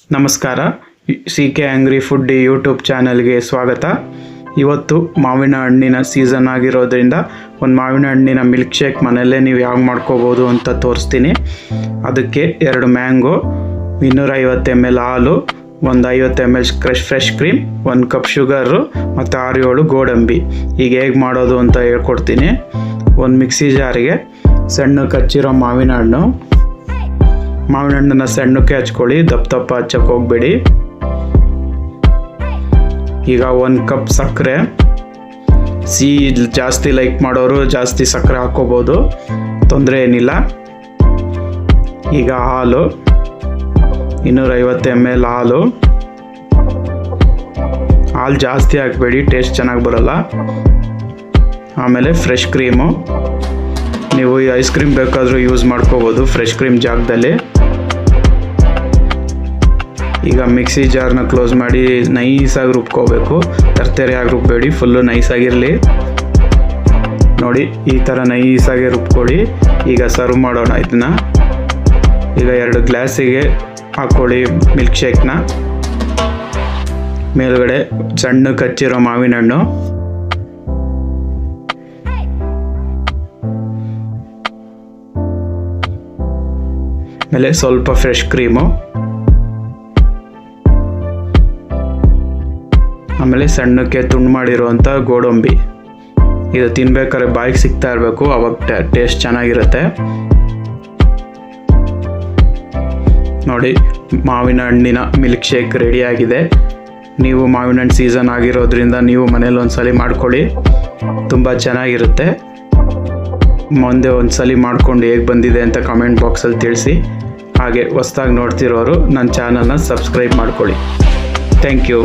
ನಮಸ್ಕಾರ, CK angry food YouTube ಚಾನಲ್ಗೆ ಸ್ವಾಗತ. ಇವತ್ತು ಮಾವಿನ ಹಣ್ಣಿನ ಸೀಸನ್ ಆಗಿರೋದ್ರಿಂದ ಒಂದು ಮಾವಿನ ಹಣ್ಣಿನ ಮಿಲ್ಕ್ ಶೇಕ್ ಮನೆಯಲ್ಲೇ ನೀವು ಯಾವ ಮಾಡ್ಕೋಬೋದು ಅಂತ ತೋರಿಸ್ತೀನಿ. ಅದಕ್ಕೆ 2 ಮ್ಯಾಂಗೋ, 250 ml ಹಾಲು, ಒಂದು 50 ml fresh cream, 1 cup sugar ಮತ್ತು 6-7 ಗೋಡಂಬಿ. ಈಗ ಹೇಗೆ ಮಾಡೋದು ಅಂತ ಹೇಳ್ಕೊಡ್ತೀನಿ. ಒಂದು ಮಿಕ್ಸಿ ಜಾರಿಗೆ ಸಣ್ಣಕ್ಕೆ ಹಚ್ಚಿರೋ ಮಾವಿನ ಹಣ್ಣನ್ನು ಸಣ್ಣಕ್ಕೆ ಹಚ್ಕೊಳ್ಳಿ, ದಪ್ಪ ಹಚ್ಚಕ್ಕೆ ಹೋಗಬೇಡಿ. ಈಗ 1 ಕಪ್ ಸಕ್ಕರೆ, ಸಿಹಿ ಜಾಸ್ತಿ ಲೈಕ್ ಮಾಡೋರು ಜಾಸ್ತಿ ಸಕ್ಕರೆ ಹಾಕ್ಕೋಬೋದು, ತೊಂದರೆ ಏನಿಲ್ಲ. ಈಗ ಹಾಲು 250 ml ಹಾಲು ಜಾಸ್ತಿ ಹಾಕಬೇಡಿ, ಟೇಸ್ಟ್ ಚೆನ್ನಾಗಿ ಬರೋಲ್ಲ. ಆಮೇಲೆ ಫ್ರೆಶ್ ಕ್ರೀಮು, ನೀವು ಈ ಐಸ್ ಕ್ರೀಮ್ ಬೇಕಾದರೂ ಯೂಸ್ ಮಾಡ್ಕೋಬೋದು ಫ್ರೆಶ್ ಕ್ರೀಮ್ ಜಾಗದಲ್ಲಿ. ಈಗ ಮಿಕ್ಸಿ ಜಾರ್ನ ಕ್ಲೋಸ್ ಮಾಡಿ ನೈಸಾಗಿ ರುಬ್ಕೋಬೇಕು, ತರ್ತರಿಯಾಗಿ ರುಬ್ಬೇಡಿ, ಫುಲ್ಲು ನೈಸಾಗಿರಲಿ. ನೋಡಿ, ಈ ಥರ ನೈಸಾಗಿ ರುಬ್ಕೊಳ್ಳಿ. ಈಗ ಸರ್ವ್ ಮಾಡೋಣ ಇದನ್ನ. ಈಗ 2 ಗ್ಲಾಸಿಗೆ ಹಾಕ್ಕೊಳ್ಳಿ ಮಿಲ್ಕ್ ಶೇಕ್ನ. ಮೇಲ್ಗಡೆ ಸಣ್ಣಕ್ಕೆ ಹಚ್ಚಿರೋ ಮಾವಿನ ಹಣ್ಣು, ಆಮೇಲೆ ಸ್ವಲ್ಪ ಫ್ರೆಶ್ ಕ್ರೀಮು, ಆಮೇಲೆ ಸಣ್ಣಕ್ಕೆ ತುಂಡು ಮಾಡಿರುವಂಥ ಗೋಡಂಬಿ. ಇದು ತಿನ್ಬೇಕಾದ್ರೆ ಬಾಯಿಗೆ ಸಿಗ್ತಾ ಇರಬೇಕು, ಅವಾಗ ಟೇಸ್ಟ್ ಚೆನ್ನಾಗಿರುತ್ತೆ. ನೋಡಿ, ಮಾವಿನ ಹಣ್ಣಿನ ಮಿಲ್ಕ್ ಶೇಕ್ ರೆಡಿಯಾಗಿದೆ. ನೀವು ಮಾವಿನ ಹಣ್ಣು ಸೀಸನ್ ಆಗಿರೋದ್ರಿಂದ ನೀವು ಮನೇಲಿ ಒಂದ್ಸಲಿ ಮಾಡ್ಕೊಳ್ಳಿ, ತುಂಬ ಚೆನ್ನಾಗಿರುತ್ತೆ. ಮುಂದೆ ಒಂದ್ಸಲಿ ಮಾಡ್ಕೊಂಡು ಹೇಗೆ ಬಂದಿದೆ ಅಂತ ಕಮೆಂಟ್ ಬಾಕ್ಸಲ್ಲಿ ತಿಳಿಸಿ. ಹಾಗೆ ಹೊಸ್ದಾಗಿ ನೋಡ್ತಿರೋರು ನನ್ನ ಚಾನಲ್ನ ಸಬ್ಸ್ಕ್ರೈಬ್ ಮಾಡ್ಕೊಳ್ಳಿ. Thank you.